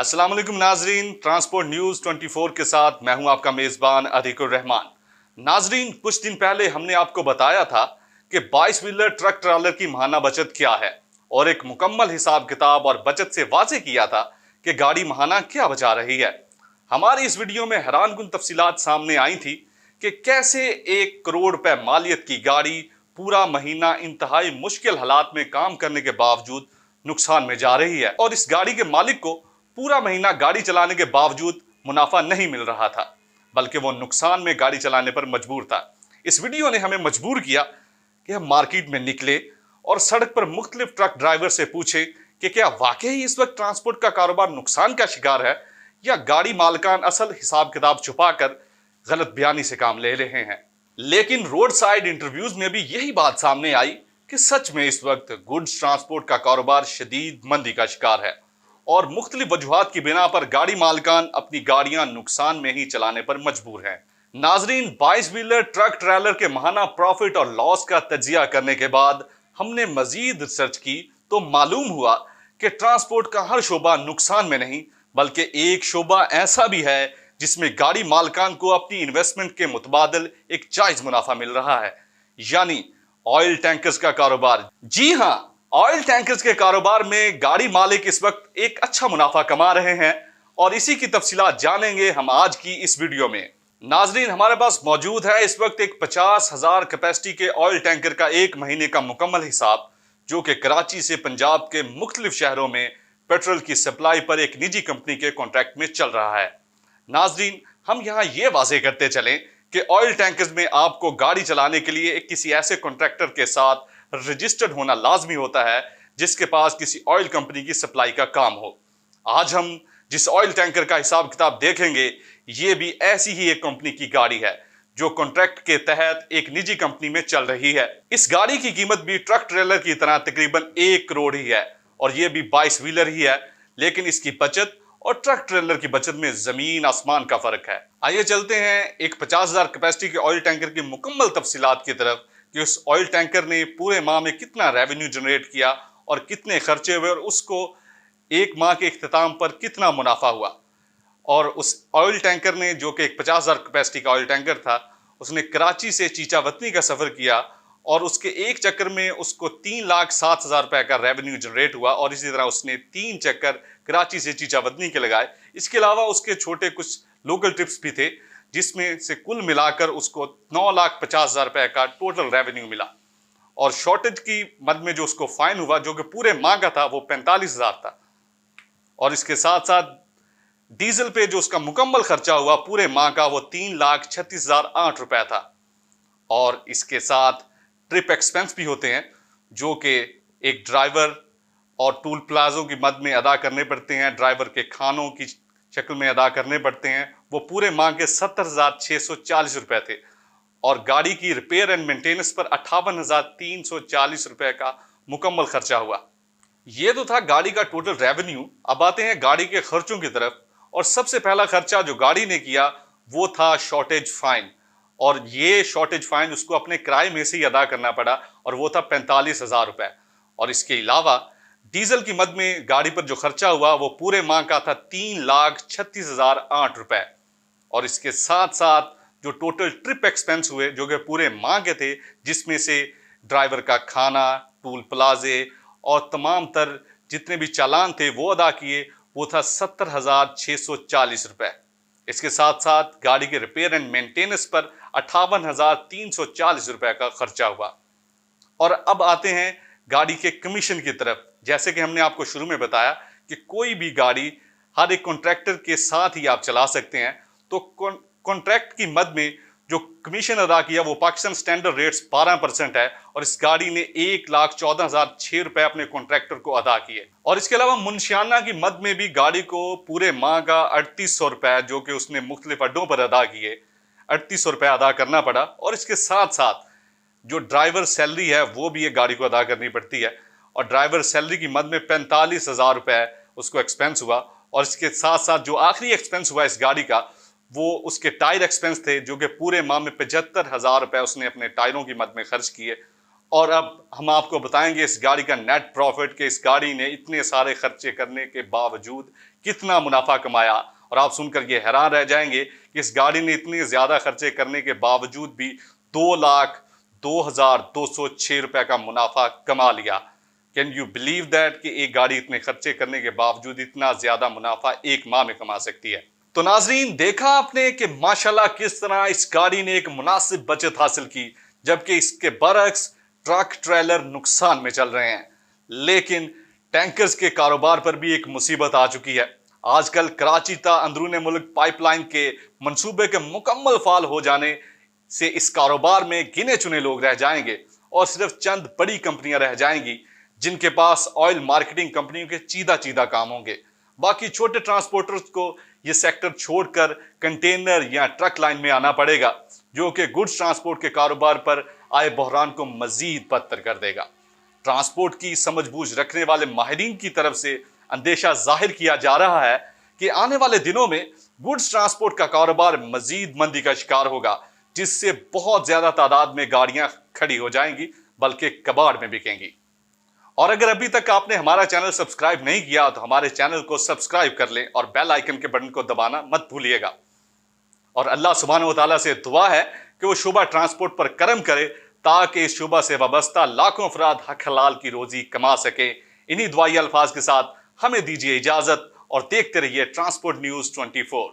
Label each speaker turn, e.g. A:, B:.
A: अस्सलाम वालेकुम नाजरीन, ट्रांसपोर्ट न्यूज़ 24 के साथ मैं हूं आपका मेज़बान अदीकुर रहमान। नाजरीन, कुछ दिन पहले हमने आपको बताया था कि 22 व्हीलर ट्रक ट्रॉलर की माहाना बचत क्या है और एक मुकम्मल हिसाब किताब और बचत से वाज़ेह किया था कि गाड़ी माहाना क्या बचा रही है। हमारी इस वीडियो में हैरानकुन तफसीलात सामने आई थी कि कैसे 1 करोड़ रुपए मालियत की गाड़ी पूरा महीना इंतहाई मुश्किल हालात में काम करने के बावजूद नुकसान में जा रही है और इस गाड़ी के मालिक को पूरा महीना गाड़ी चलाने के बावजूद मुनाफा नहीं मिल रहा था, बल्कि वो नुकसान में गाड़ी चलाने पर मजबूर था। इस वीडियो ने हमें मजबूर किया कि हम मार्केट में निकले और सड़क पर मुख्तलिफ ट्रक ड्राइवर से पूछे कि क्या वाकई इस वक्त ट्रांसपोर्ट का कारोबार नुकसान का शिकार है या गाड़ी मालिकान असल हिसाब किताब छुपाकर गलत बयानी से काम ले रहे हैं। लेकिन रोड साइड इंटरव्यूज में भी यही बात सामने आई कि सच में इस वक्त गुड्स ट्रांसपोर्ट का कारोबार शदीद मंदी का शिकार है और मुख्तलिफ वजूहात की बिना पर गाड़ी मालिकान अपनी गाड़ियां नुकसान में ही चलाने पर मजबूर हैं। नाजरीन, 22 व्हीलर ट्रक ट्रेलर के माहाना प्रॉफिट और लॉस का तजिया करने के बाद हमने मजीद रिसर्च की तो मालूम हुआ कि ट्रांसपोर्ट का हर शोबा नुकसान में नहीं, बल्कि एक शोबा ऐसा भी है जिसमें गाड़ी मालिकान को अपनी इन्वेस्टमेंट के मुतबादिल एक जायज मुनाफा मिल रहा है, यानी ऑयल टैंकर्स का कारोबार। जी हां, ऑयल टैंकर्स के कारोबार में गाड़ी मालिक इस वक्त एक अच्छा मुनाफा कमा रहे हैं और इसी की तफसीलात जानेंगे हम आज की इस वीडियो में। नाजरीन, हमारे पास मौजूद है इस वक्त एक 50,000 कैपेसिटी के ऑयल टैंकर का एक महीने का मुकम्मल हिसाब, जो कि कराची से पंजाब के मुख्तलिफ शहरों में पेट्रोल की सप्लाई पर एक निजी कंपनी के कॉन्ट्रैक्ट में चल रहा है। नाजरीन, हम यहां यह वाज़ेह करते चलें कि ऑयल टैंकर्स में आपको गाड़ी चलाने के लिए किसी ऐसे कॉन्ट्रैक्टर के साथ रजिस्टर्ड होना लाजमी होता है जिसके पास किसी ऑयल कंपनी की सप्लाई का काम हो। आज हम जिस ऑयल टैंकर का हिसाब किताब देखेंगे, ये भी ऐसी ही एक कंपनी की गाड़ी है जो कॉन्ट्रैक्ट के तहत एक निजी कंपनी में चल रही है। इस गाड़ी की कीमत भी ट्रक ट्रेलर की तरह तकरीबन 1 करोड़ ही है और ये भी 22 व्हीलर ही है, लेकिन इसकी बचत और ट्रक ट्रेलर की बचत में जमीन आसमान का फर्क है। आइए चलते हैं एक 50,000 कैपेसिटी के ऑयल टैंकर की मुकम्मल तफसीलात की तरफ कि उस ऑयल टैंकर ने पूरे माह में कितना रेवेन्यू जनरेट किया और कितने खर्चे हुए और उसको एक माह के इख्तिताम पर कितना मुनाफा हुआ। और उस ऑयल टैंकर ने, जो कि एक 50,000 कैपेसिटी का ऑयल टैंकर था, उसने कराची से चीचावतनी का सफर किया और उसके एक चक्कर में उसको 3,07,000 रुपए का रेवेन्यू जनरेट हुआ और इसी तरह उसने 3 चक्कर कराची से चीचावतनी के लगाए। इसके अलावा उसके छोटे कुछ लोकल ट्रिप्स भी थे जिसमें से कुल मिलाकर उसको 9,50,000 रुपए का टोटल रेवेन्यू मिला। और शॉर्टेज की मद में जो उसको फाइन हुआ, जो कि पूरे माह का था, वो 45,000 था। और इसके साथ साथ डीजल पे जो उसका मुकम्मल खर्चा हुआ पूरे माह का, वो 3,36,008 रुपए था। और इसके साथ ट्रिप एक्सपेंस भी होते हैं जो कि एक ड्राइवर और टूल प्लाजों की मद में अदा करने पड़ते हैं, ड्राइवर के खानों की शक्ल में अदा करने पड़ते हैं। वो पूरे माह के 70,640 रुपए थे और गाड़ी की रिपेयर एंड मेंटेनेंस पर 58,340 रुपए का मुकम्मल खर्चा हुआ। ये तो था गाड़ी का टोटल रेवेन्यू। अब आते हैं गाड़ी के खर्चों की तरफ और सबसे पहला खर्चा जो गाड़ी ने किया वो था शॉर्टेज फाइन। और ये शॉर्टेज फाइन उसको अपने किराए में से ही अदा करना पड़ा और वो था 45,000 रुपए। और इसके अलावा डीजल की मद में गाड़ी पर जो खर्चा हुआ वो पूरे माह का था 3,36,008 रुपए। और इसके साथ साथ जो टोटल ट्रिप एक्सपेंस हुए जो कि पूरे माह के थे, जिसमें से ड्राइवर का खाना, टूल प्लाजे और तमाम तर जितने भी चालान थे वो अदा किए, वो था 70,640 रुपए। इसके साथ साथ गाड़ी के रिपेयर एंड मेंटेनेंस पर 58,340 रुपए का खर्चा हुआ। और अब आते हैं गाड़ी के कमीशन की तरफ। जैसे कि हमने आपको शुरू में बताया कि कोई भी गाड़ी हर एक कॉन्ट्रैक्टर के साथ ही आप चला सकते हैं, तो कॉन्ट्रैक्ट की मद में जो कमीशन अदा किया वो पाकिस्तान स्टैंडर्ड रेट्स 12% है और इस गाड़ी ने 1,14,006 रुपए अपने कॉन्ट्रैक्टर को अदा किए। और इसके अलावा मुंशियाना की मद में भी गाड़ी को पूरे माह का 3800 रुपए, जो कि उसने मुख्तलिफ अड्डों पर अदा किए, 3800 रुपए अदा करना पड़ा। और इसके साथ साथ जो ड्राइवर सैलरी है वो भी ये गाड़ी को अदा करनी पड़ती है और ड्राइवर सैलरी की मद में 45,000 रुपए उसको एक्सपेंस हुआ। और इसके साथ साथ जो आखिरी एक्सपेंस हुआ इस गाड़ी का वो उसके टायर एक्सपेंस थे, जो कि पूरे माह में 75,000 रुपए उसने अपने टायरों की मद में खर्च किए। और अब हम आपको बताएंगे इस गाड़ी का नेट प्रॉफिट, कि इस गाड़ी ने इतने सारे खर्चे करने के बावजूद कितना मुनाफा कमाया। और आप सुनकर ये हैरान रह जाएंगे कि इस गाड़ी ने इतने ज्यादा खर्चे करने के बावजूद भी 2,02,206 रुपए का मुनाफा कमा लिया। कैन यू बिलीव दैट कि एक गाड़ी इतने खर्चे करने के बावजूद इतना ज्यादा मुनाफा एक माह में कमा सकती है। तो नाजरीन, देखा आपने कि माशाल्लाह किस तरह इस गाड़ी ने एक मुनासिब बचत हासिल की, जबकि इसके बरक्स ट्रक ट्रेलर नुकसान में चल रहे हैं। लेकिन टैंकर्स के कारोबार पर भी एक मुसीबत आ चुकी है। आजकल कराची ता अंदरूनी मुल्क पाइपलाइन के मंसूबे के मुकम्मल फाल हो जाने से इस कारोबार में गिने चुने लोग रह जाएंगे और सिर्फ चंद बड़ी कंपनियां रह जाएंगी जिनके पास ऑयल मार्केटिंग कंपनियों के चीदा चीदा काम होंगे। बाकी छोटे ट्रांसपोर्टर्स को यह सेक्टर छोड़कर कंटेनर या ट्रक लाइन में आना पड़ेगा, जो कि गुड्स ट्रांसपोर्ट के कारोबार पर आए बहरान को मजीद बदतर कर देगा। ट्रांसपोर्ट की समझबूझ रखने वाले माहिरीन की तरफ से अंदेशा जाहिर किया जा रहा है कि आने वाले दिनों में गुड्स ट्रांसपोर्ट का कारोबार मजीद मंदी का शिकार होगा, जिससे बहुत ज्यादा तादाद में गाड़ियां खड़ी हो जाएंगी, बल्कि कबाड़ में बिकेंगी। और अगर अभी तक आपने हमारा चैनल सब्सक्राइब नहीं किया तो हमारे चैनल को सब्सक्राइब कर लें और बेल आइकन के बटन को दबाना मत भूलिएगा। और अल्लाह सुब्हानहू व तआला से दुआ है कि वो शुबा ट्रांसपोर्ट पर करम करे, ताकि इस शुबा से वाबस्ता लाखों अफराद हक हलाल की रोजी कमा सके। इन्हीं दुआई अल्फाज के साथ हमें दीजिए इजाजत और देखते रहिए ट्रांसपोर्ट न्यूज़ 24।